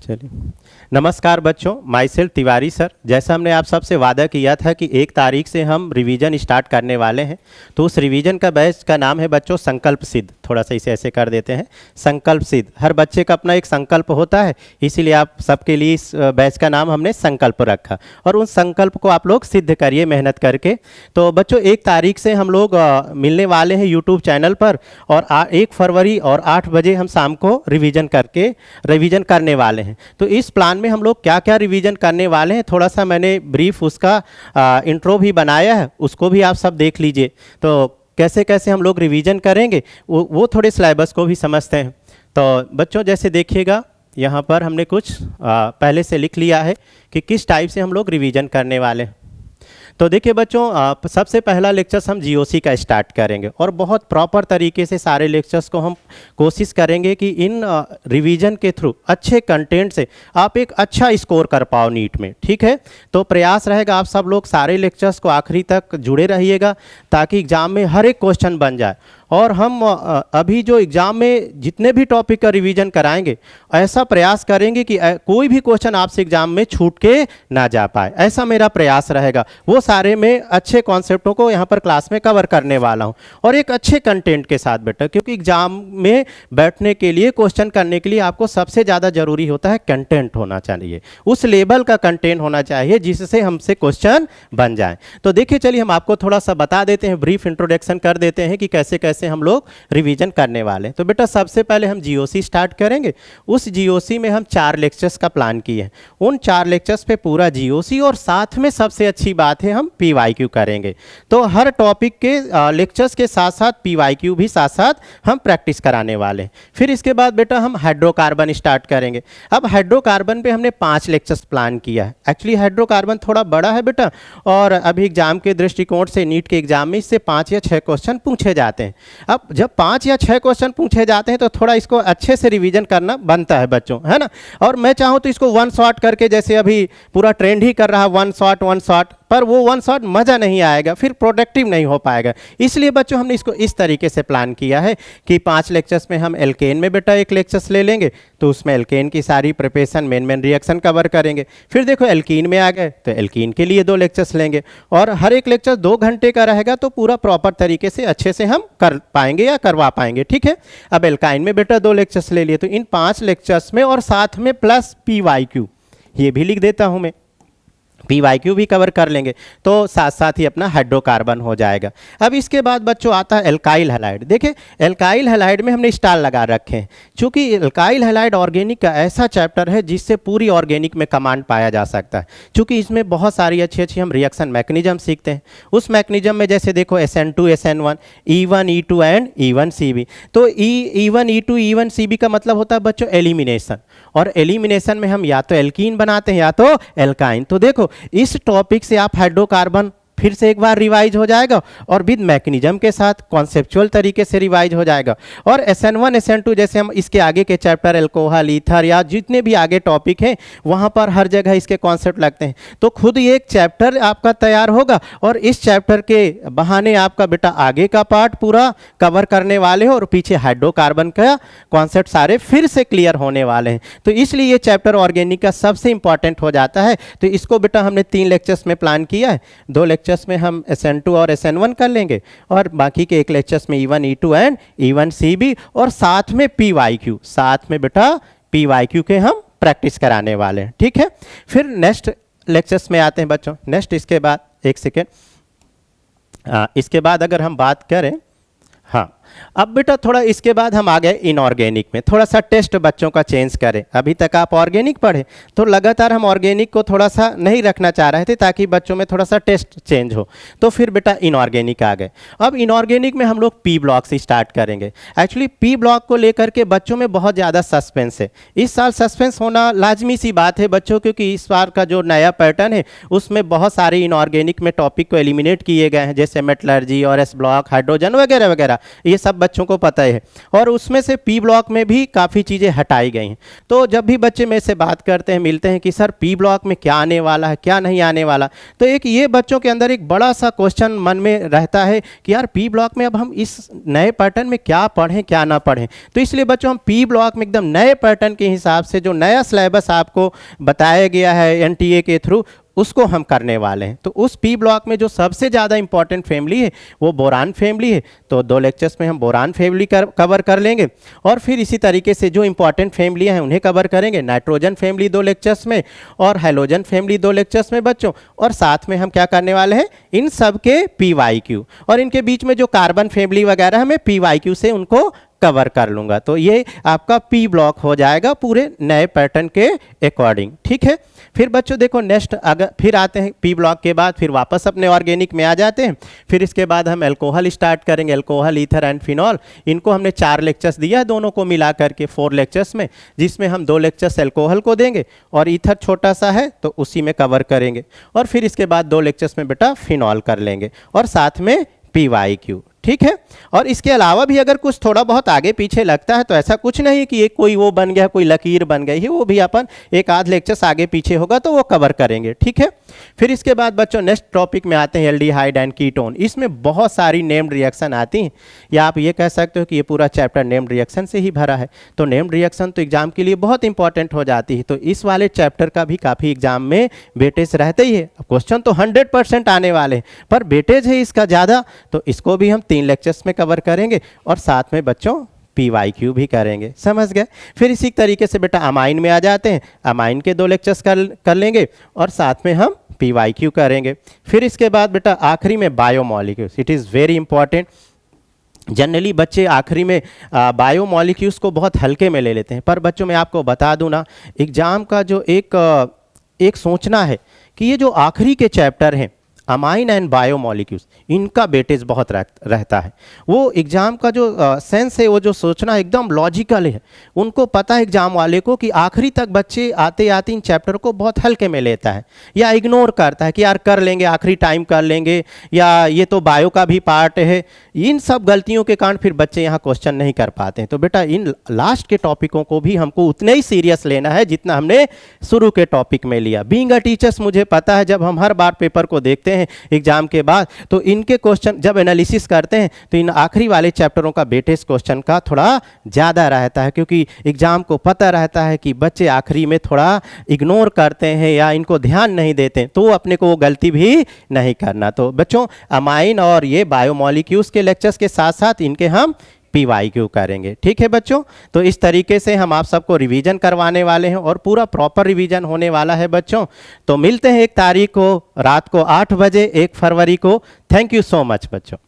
चलिए, नमस्कार बच्चों, माई सेल्फ तिवारी सर। जैसा हमने आप सबसे वादा किया था कि 1 तारीख से हम रिवीजन स्टार्ट करने वाले हैं, तो उस रिवीजन का बैच का नाम है बच्चों संकल्प सिद्ध। थोड़ा सा इसे ऐसे कर देते हैं, संकल्प सिद्ध। हर बच्चे का अपना एक संकल्प होता है, इसीलिए आप सबके लिए इस बैच का नाम हमने संकल्प रखा, और उन संकल्प को आप लोग सिद्ध करिए मेहनत करके। तो बच्चों 1 तारीख से हम लोग मिलने वाले हैं यूट्यूब चैनल पर, और 1 फरवरी और 8 बजे हम शाम को रिवीजन रिवीजन करने वाले हैं। तो इस प्लान में हम लोग क्या क्या रिवीजन करने वाले हैं, थोड़ा सा मैंने ब्रीफ उसका इंट्रो भी बनाया है, उसको भी आप सब देख लीजिए। तो कैसे कैसे हम लोग रिवीजन करेंगे वो थोड़े सिलेबस को भी समझते हैं। तो बच्चों जैसे देखिएगा, यहाँ पर हमने कुछ पहले से लिख लिया है कि किस टाइप से हम लोग रिवीजन करने वाले हैं। तो देखिए बच्चों, सबसे पहला लेक्चर्स हम जीओसी का स्टार्ट करेंगे, और बहुत प्रॉपर तरीके से सारे लेक्चर्स को हम कोशिश करेंगे कि इन रिवीजन के थ्रू अच्छे कंटेंट से आप एक अच्छा स्कोर कर पाओ नीट में। ठीक है, तो प्रयास रहेगा आप सब लोग सारे लेक्चर्स को आखिरी तक जुड़े रहिएगा, ताकि एग्ज़ाम में हर एक क्वेश्चन बन जाए। और हम अभी जो एग्ज़ाम में जितने भी टॉपिक का रिवीजन कराएंगे, ऐसा प्रयास करेंगे कि कोई भी क्वेश्चन आपसे एग्ज़ाम में छूट के ना जा पाए, ऐसा मेरा प्रयास रहेगा। वो सारे में अच्छे कॉन्सेप्टों को यहाँ पर क्लास में कवर करने वाला हूँ, और एक अच्छे कंटेंट के साथ बेटा, क्योंकि एग्ज़ाम में बैठने के लिए, क्वेश्चन करने के लिए आपको सबसे ज़्यादा ज़रूरी होता है कंटेंट होना चाहिए, उस लेवल का कंटेंट होना चाहिए जिससे हमसे क्वेश्चन बन जाए। तो देखिए, चलिए हम आपको थोड़ा सा बता देते हैं, ब्रीफ इंट्रोडक्शन कर देते हैं कि कैसे कैसे हम लोग रिवीजन करने वाले हैं। तो बेटा सबसे पहले हम जीओसी स्टार्ट करेंगे। उस जीओसी में हम 4 लेक्चर्स का प्लान किए हैं। उन 4 लेक्चर्स पे पूरा जीओसी, और साथ में सबसे अच्छी बात है हम पीवाईक्यू करेंगे। तो हर टॉपिक के लेक्चर्स के साथ साथ पीवाईक्यू भी साथ साथ हम प्रैक्टिस कराने वाले हैं। फिर इसके बाद बेटा हम हाइड्रोकार्बन स्टार्ट करेंगे। अब हाइड्रोकार्बन पे हमने 5 लेक्चर्स प्लान किया है। एक्चुअली हाइड्रोकार्बन थोड़ा बड़ा है बेटा, और अभी एग्जाम के दृष्टिकोण से, नीट के एग्जाम में इससे 5 या 6 क्वेश्चन पूछे जाते हैं। अब जब 5 या 6 क्वेश्चन पूछे जाते हैं, तो थोड़ा इसको अच्छे से रिवीजन करना बनता है बच्चों, है ना। और मैं चाहूँ तो इसको 1 शॉट करके, जैसे अभी पूरा ट्रेंड ही कर रहा है 1 शॉट, पर वो 1 शॉट मज़ा नहीं आएगा, फिर प्रोडक्टिव नहीं हो पाएगा। इसलिए बच्चों हमने इसको इस तरीके से प्लान किया है कि 5 लेक्चर्स में हम एल्केन में बेटा 1 लेक्चर्स ले लेंगे, तो उसमें एल्केन की सारी प्रिपरेशन, मेन रिएक्शन कवर करेंगे। फिर देखो एल्कीन में आ गए तो एल्कीन के लिए 2 लेक्चर्स लेंगे, और हर एक लेक्चर 2 घंटे का रहेगा, तो पूरा प्रॉपर तरीके से अच्छे से हम कर पाएंगे या करवा पाएंगे। ठीक है, अब एल्काइन में बेटा 2 लेक्चर्स ले लिए, तो इन 5 लेक्चर्स में, और साथ में प्लस पीवाईक्यू, ये भी लिख देता हूँ मैं, पीवाईक्यू भी कवर कर लेंगे, तो साथ साथ ही अपना हाइड्रोकार्बन हो जाएगा। अब इसके बाद बच्चों आता है एल्काइल हैलाइड। देखिए एल्काइल हैलाइड में हमने स्टार लगा रखे हैं, क्योंकि एल्काइल हैलाइड ऑर्गेनिक का ऐसा चैप्टर है जिससे पूरी ऑर्गेनिक में कमांड पाया जा सकता है, क्योंकि इसमें बहुत सारी अच्छी अच्छी हम रिएक्शन मैकेनिज्म सीखते हैं। उस मैकेनिज्म में जैसे देखो SN2 SN1, E1 E2 and E1 CB। तो E1 E2 E1 CB का मतलब होता है बच्चों एलिमिनेशन, और एलिमिनेशन में हम या तो एल्कीन बनाते हैं या तो एल्काइन। तो देखो इस टॉपिक से आप हाइड्रोकार्बन फिर से एक बार रिवाइज हो जाएगा, और विद मैकेनिज्म के साथ कॉन्सेप्चुअल तरीके से रिवाइज हो जाएगा। और SN1 SN2 जैसे हम इसके आगे के चैप्टर एल्कोहल, ईथर या जितने भी आगे टॉपिक हैं, वहाँ पर हर जगह इसके कॉन्सेप्ट लगते हैं। तो खुद ये एक चैप्टर आपका तैयार होगा, और इस चैप्टर के बहाने आपका बेटा आगे का पार्ट पूरा कवर करने वाले हो, और पीछे हाइड्रोकार्बन का कॉन्सेप्ट सारे फिर से क्लियर होने वाले हैं। तो इसलिए ये चैप्टर ऑर्गेनिक का सबसे इंपॉर्टेंट हो जाता है। तो इसको बेटा हमने 3 लेक्चर्स में प्लान किया है। 2 लेक्चर्स में हम SN2 और SN1 कर लेंगे, और बाकी के 1 लेक्चर्स में E1 E2 and E1 CB, और साथ में पीवाईक्यू, साथ में बेटा पीवाईक्यू के हम प्रैक्टिस कराने वाले हैं। ठीक है, फिर नेक्स्ट लेक्चर्स में आते हैं बच्चों। नेक्स्ट इसके बाद एक सेकेंड, इसके बाद अगर हम बात करें, हाँ अब बेटा थोड़ा इसके बाद हम आ गए इनऑर्गेनिक में। थोड़ा सा टेस्ट बच्चों का चेंज करें। अभी तक आप ऑर्गेनिक पढ़े, तो लगातार हम ऑर्गेनिक को थोड़ा सा नहीं रखना चाह रहे थे, ताकि बच्चों में थोड़ा सा टेस्ट चेंज हो। तो फिर बेटा इनऑर्गेनिक आ गए। अब इनऑर्गेनिक में हम लोग पी ब्लॉक से स्टार्ट करेंगे। एक्चुअली पी ब्लॉक को लेकर के बच्चों में बहुत ज़्यादा सस्पेंस है। इस साल सस्पेंस होना लाजमी सी बात है बच्चों, क्योंकि इस बार का जो नया पैटर्न है उसमें बहुत सारे इनऑर्गेनिक में टॉपिक को एलिमिनेट किए गए हैं, जैसे मेटलर्जी और एस ब्लॉक, हाइड्रोजन वगैरह वगैरह, ये सब बच्चों को पता है। और उसमें से पी ब्लॉक में भी काफ़ी चीज़ें हटाई गई हैं। तो जब भी बच्चे मेरे से बात करते हैं, मिलते हैं कि सर पी ब्लॉक में क्या आने वाला है, क्या नहीं आने वाला, तो एक ये बच्चों के अंदर एक बड़ा सा क्वेश्चन मन में रहता है कि यार पी ब्लॉक में अब हम इस नए पैटर्न में क्या पढ़ें क्या ना पढ़ें। तो इसलिए बच्चों हम पी ब्लॉक में एकदम नए पैटर्न के हिसाब से जो नया सिलेबस आपको बताया गया है एनटीए के थ्रू, उसको हम करने वाले हैं। तो उस पी ब्लॉक में जो सबसे ज़्यादा इंपॉर्टेंट फैमिली है वो बोरान फैमिली है। तो 2 लेक्चर्स में हम बोरान फैमिली कवर कर लेंगे, और फिर इसी तरीके से जो इंपॉर्टेंट फैमिलियाँ हैं उन्हें कवर करेंगे। नाइट्रोजन फैमिली 2 लेक्चर्स में, और हैलोजन फैमिली 2 लेक्चर्स में बच्चों। और साथ में हम क्या करने वाले हैं, इन सब के PYQ, और इनके बीच में जो कार्बन फैमिली वगैरह है मैं PYQ से उनको कवर कर लूँगा। तो ये आपका पी ब्लॉक हो जाएगा पूरे नए पैटर्न के अकॉर्डिंग, ठीक है। फिर बच्चों देखो नेक्स्ट, अगर फिर आते हैं पी ब्लॉक के बाद फिर वापस अपने ऑर्गेनिक में आ जाते हैं। फिर इसके बाद हम अल्कोहल स्टार्ट करेंगे, अल्कोहल, ईथर एंड फिनॉल। इनको हमने 4 लेक्चर्स दिया है दोनों को मिला करके 4 लेक्चर्स में, जिसमें हम 2 लेक्चर्स अल्कोहल को देंगे और ईथर छोटा सा है तो उसी में कवर करेंगे। और फिर इसके बाद 2 लेक्चर्स में बेटा फिनॉल कर लेंगे, और साथ में PYQ, ठीक है। और इसके अलावा भी अगर कुछ थोड़ा बहुत आगे पीछे लगता है तो ऐसा कुछ नहीं कि एक कोई वो बन गया, कोई लकीर बन गई है, वो भी अपन एक आध लेक्चर्स आगे पीछे होगा तो वो कवर करेंगे, ठीक है। फिर इसके बाद बच्चों नेक्स्ट टॉपिक में आते हैं एल्डिहाइड एंड कीटोन। इसमें बहुत सारी नेम्ड रिएक्शन आती हैं, या आप ये कह सकते हो कि ये पूरा चैप्टर नेम्ड रिएक्शन से ही भरा है। तो नेम्ड रिएक्शन तो एग्जाम के लिए बहुत इंपॉर्टेंट हो जाती है। तो इस वाले चैप्टर का भी काफ़ी एग्जाम में वेटेज रहते ही है। क्वेश्चन तो 100% आने वाले हैं, पर वेटेज है इसका ज़्यादा, तो इसको भी हम 3 लेक्चर्स में कवर करेंगे, और साथ में बच्चों PYQ भी करेंगे, समझ गए। फिर इसी तरीके से बेटा अमाइन में आ जाते हैं, अमाइन के 2 लेक्चर्स कर लेंगे, और साथ में हम PYQ करेंगे। फिर इसके बाद बेटा आखिरी में biomolecules, it is very important. Generally बच्चे आखिरी में बायोमॉलिक्यूल्स को बहुत हल्के में ले लेते हैं, पर बच्चों मैं आपको बता दूं ना, एग्ज़ाम का जो एक सोचना है कि ये जो आखिरी के चैप्टर हैं अमाइन एंड बायोमॉलिक्यूल्स, इनका वेटेज बहुत रहता है। वो एग्ज़ाम का जो सेंस है, वो जो सोचना एकदम लॉजिकल है। उनको पता है एग्ज़ाम वाले को कि आखिरी तक बच्चे आते आते इन चैप्टर को बहुत हल्के में लेता है, या इग्नोर करता है कि यार कर लेंगे, आखिरी टाइम कर लेंगे, या ये तो बायो का भी पार्ट है। इन सब गलतियों के कारण फिर बच्चे यहाँ क्वेश्चन नहीं कर पाते हैं। तो बेटा इन लास्ट के टॉपिकों को भी हमको उतने ही सीरियस लेना है जितना हमने शुरू के टॉपिक में लिया। बीइंग अ टीचर्स मुझे पता है, जब हम हर बार पेपर को देखते हैं एग्जाम के बाद, तो इनके क्वेश्चन जब एनालिसिस करते हैं तो इन आखिरी वाले चैप्टरों का वेटेज क्वेश्चन का थोड़ा ज़्यादा रहता है, क्योंकि एग्जाम को पता रहता है कि बच्चे आखिरी में थोड़ा इग्नोर करते हैं या इनको ध्यान नहीं देते, तो अपने को वो गलती भी नहीं करना। तो बच्चों अमाइन और ये बायोमॉलिक्यूल्स के लेक्चर्स के साथ साथ इनके हम PYQ करेंगे, ठीक है बच्चों। तो इस तरीके से हम आप सबको रिवीजन करवाने वाले हैं, और पूरा प्रॉपर रिवीजन होने वाला है बच्चों। तो मिलते हैं 1 तारीख को रात को 8 बजे 1 फरवरी को। थैंक यू सो मच बच्चों।